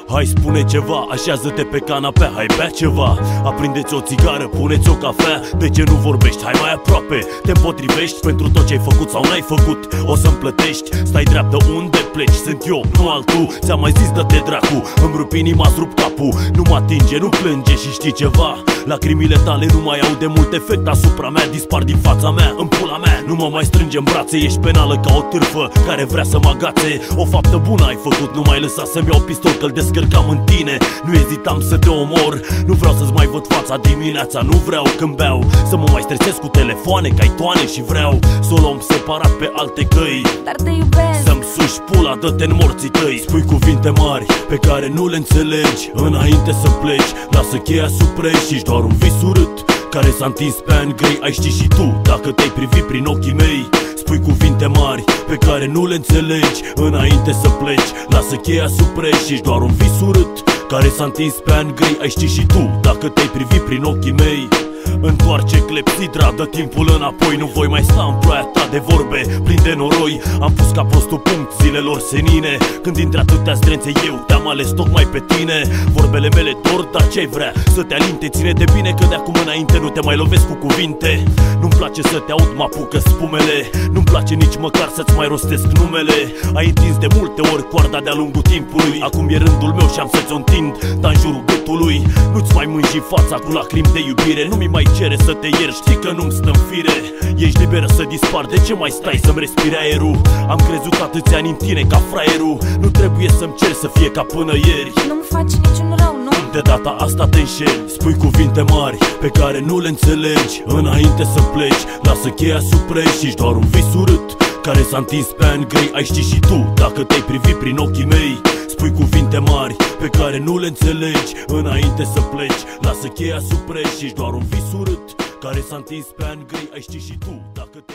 Hai spune ceva, așează-te pe canapea, hai bea ceva. Aprindeți o țigară, puneți o cafea. De ce nu vorbești? Hai mai aproape. Te împotrivești pentru tot ce-ai făcut sau n-ai făcut. O să-mi plătești, stai dreaptă unde pleci. Sunt eu, nu altul, ți-am mai zis dă-te dracu. Îmi rup inima, îți rup capul. Nu mă atinge, nu plânge și știi ceva? Lacrimile tale nu mai au de mult efect asupra mea. Dispar din fața mea, în pula mea. Nu mă mai strânge în brațe, ești penală ca o târfă care vrea să mă agațe. O faptă bună ai făcut, nu mai lăsa să-mi iau pistol că-l descărcam în tine. Nu ezitam să te omor, nu vreau să-ți mai văd fața dimineața. Nu vreau când beau să mă mai stresez cu telefoane, caitoane. Și vreau să o luăm separat pe alte căi. Dar te iubesc. Să-mi suși pula, dă-te în morții tăi. Spui cuvinte mari pe care nu le înțelegi înainte să pleci. Lasă cheia sub preș, ești doar un vis urât care s-a întins pe ani grei. Ai ști și tu dacă te-ai privit prin ochii mei. Spui cuvinte mari pe care nu le înțelegi înainte să pleci. Lasă cheia sub preș, ești doar un vis urât care s-a întins pe ani grei. Ai ști și tu dacă te-ai privit prin ochii mei. Întoarce clepsidra, dă timpul înapoi. Nu voi mai sta în ploaia ta de vorbe plin de noroi. Am pus ca prostul punct zilelor senine. Când dintre atâtea zdrențe eu te-am ales tocmai pe tine. Vorbele mele dor, dar ce-ai vrea? Să te alinte, ține de bine că de acum înainte nu te mai lovesc cu cuvinte. Nu-mi place să te aud, mă apucă spumele. Nu-mi place nici măcar să-ți mai rostesc numele. Ai întins de multe ori coarda de-a lungul timpului. Acum e rândul meu și am să-ți o întind, dar în jurul gâtului. Nu-ți mai mânji fața cu lacrimi de iubire. Nu-mi mai cere să te ieri, știi că nu-mi stă în fire. Ești liberă să dispari, de ce mai stai să-mi respiri aerul? Am crezut atâția ani în tine ca fraierul. Nu trebuie să-mi ceri să fie ca până ieri. Nu-mi faci niciun rău, nu? De data asta te înșeli. Spui cuvinte mari pe care nu le înțelegi înainte să pleci. Lasă cheia sub preș, ești doar un vis urât care s-a întins pe ani grei. Ai ști și tu dacă te-ai privit prin ochii mei. Spui cuvinte mari pe care nu le înțelegi înainte să pleci. Lasă cheia sub preș, ești doar un vis urât care s-a întins pe ani grei. Ai ști și tu dacă te